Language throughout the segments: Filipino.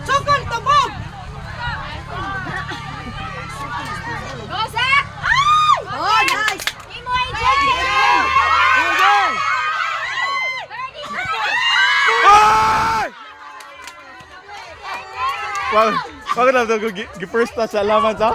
Sukol, tubog! Go, Zach! Ay! Oh, nice! Imo, AJ! Ay! Bakit na ito gi-first touch sa laman sa?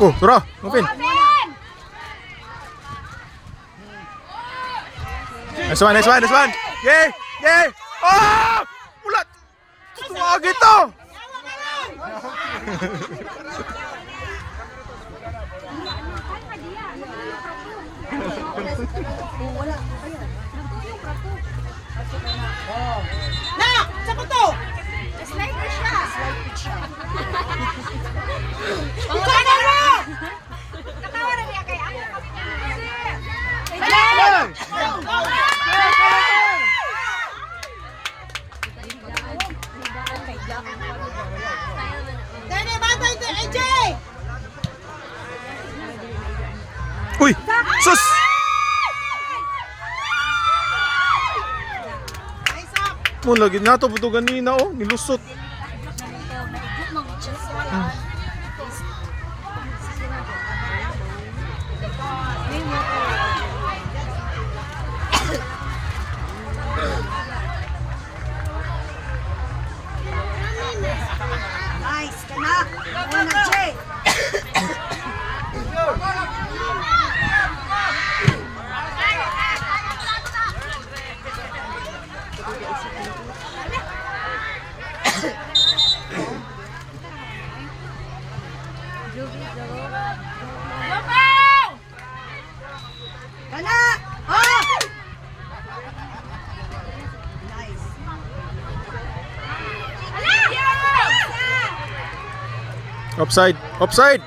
Oh, tara, mapin. Nice one, nice one, nice one. Yay! Yay! Oh! Ulat! Tuwag ito! Na! Sa to? Slide ko siya. Ikaw mo! Katawa na niya kay ako. Dene, bantay ito, AJ! Uy! Sus! Mo lagi na to buto ganina oh, nilusot. Nice, kana! Una, Jay! Kana! Oh! Nice. Offside, offside.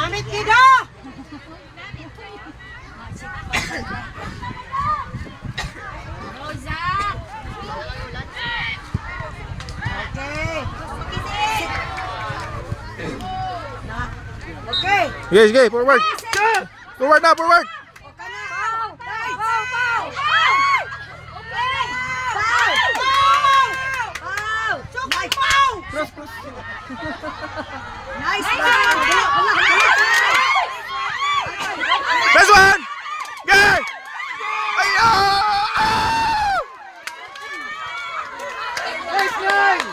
Amit kido! Okay. Yes, okay, forward. Forward na, forward. Nice. This one. Yay! Ayo! Nice line.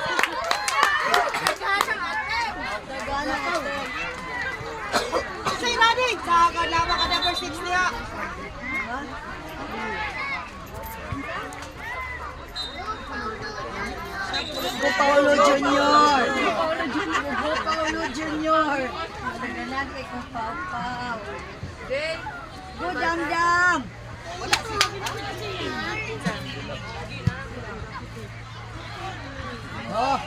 Say ready. Saga lawa ka number 6 niya. Paulo Junior. Paulo Junior. Go dam. Oh.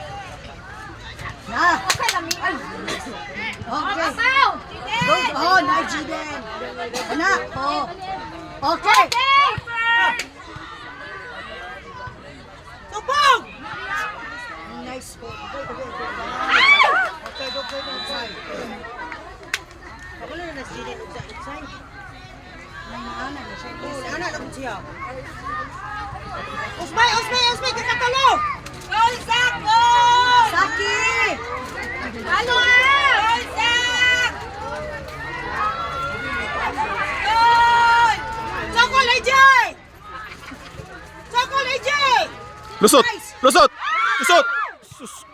Na. Okay. Go. Oh, nice Jiden. Anak. Oh. Okay. Tupong. Nice go. Okay. Ako lang na Jiden outside. Anak lang siya. Usmay, kakatalo! Gol, Zach! Gol! Saki! Ano Gol, Zach! Gol! Sokol, AJ! Sokol, AJ! Lusot! Lusot! Lusot! Sus!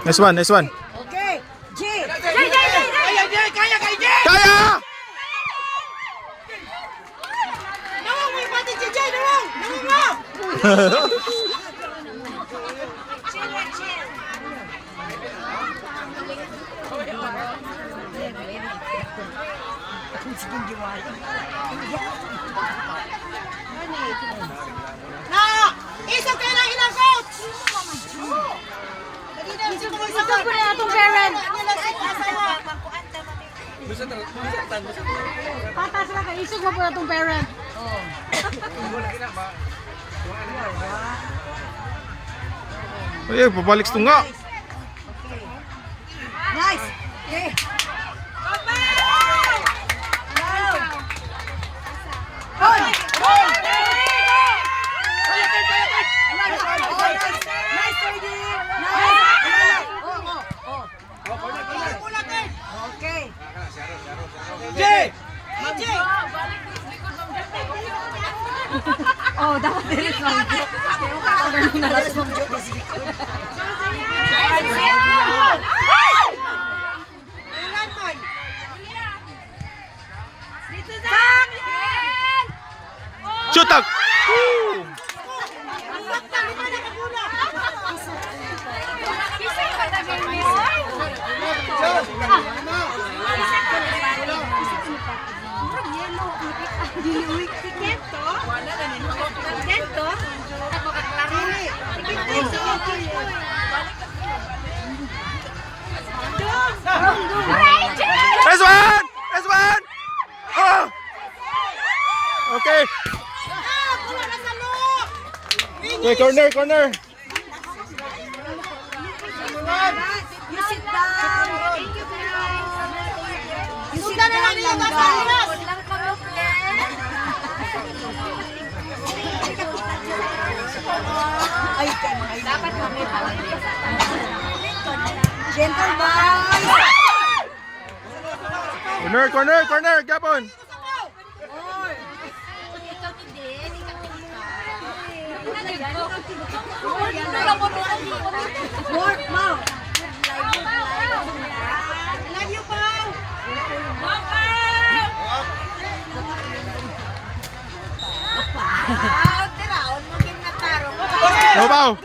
Nice one, nice one. Okay, G! Kaya! Nawang mo yung pati si J! Nawang mo! sige giwala. Na! Isang kayo lang ilang coach! Isog po na itong parent. Patas lang kayo. Isog mo po na itong parent. Ay, pabalik ito nga. Nice! Okay. Hoy! Hoy! Nice, Rudy! Nice! Okay. Jay! Oh, dapat direct lang. Ganun na lang. Shoot out! Nice one! Nice one! Oh! Okay. Okay, corner, corner. You sit down. You sit down lang daw. Ay, dapat kami gentle boys. Corner, corner, corner. Gapon. Work, Mau. Love you, Pao. Go, Pao.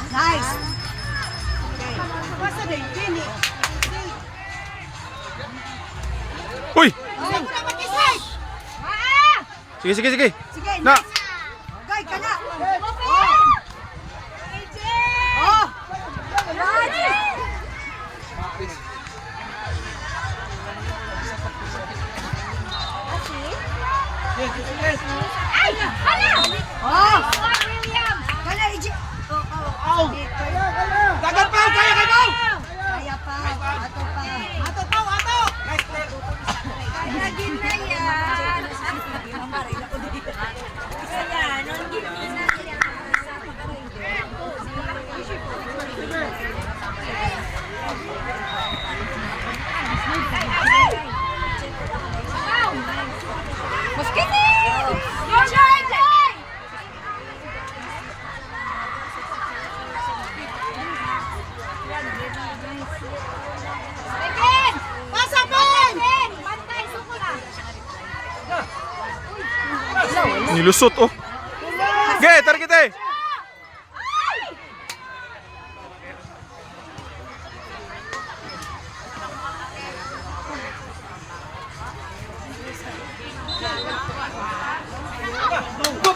Nice. Basta din, Jenny. Uy! Sige, sige, sige. Sige, Na. nice. Gay ka na. Oh. Oh. Kala, Iji. Dagat pa! Kaya ka daw! Kaya pa. Ato pa. Ato pa! Ato! Nilusot, oh. Ge, tarik kita.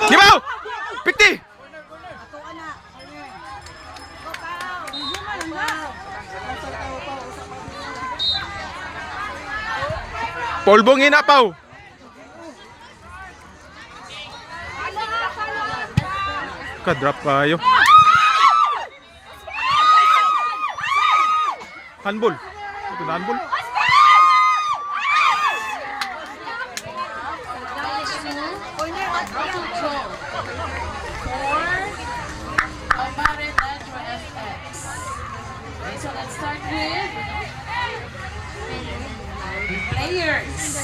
Gibaw! Pikti! Ato ana. Polbong hinapaw. Ka-drop kayo. Handball. Ito na handball. So let's start with players.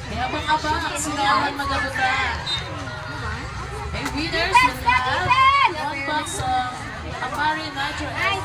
Kaya abang-abang ang sinahan magabuta. And winners will have 1 box of Amari Natural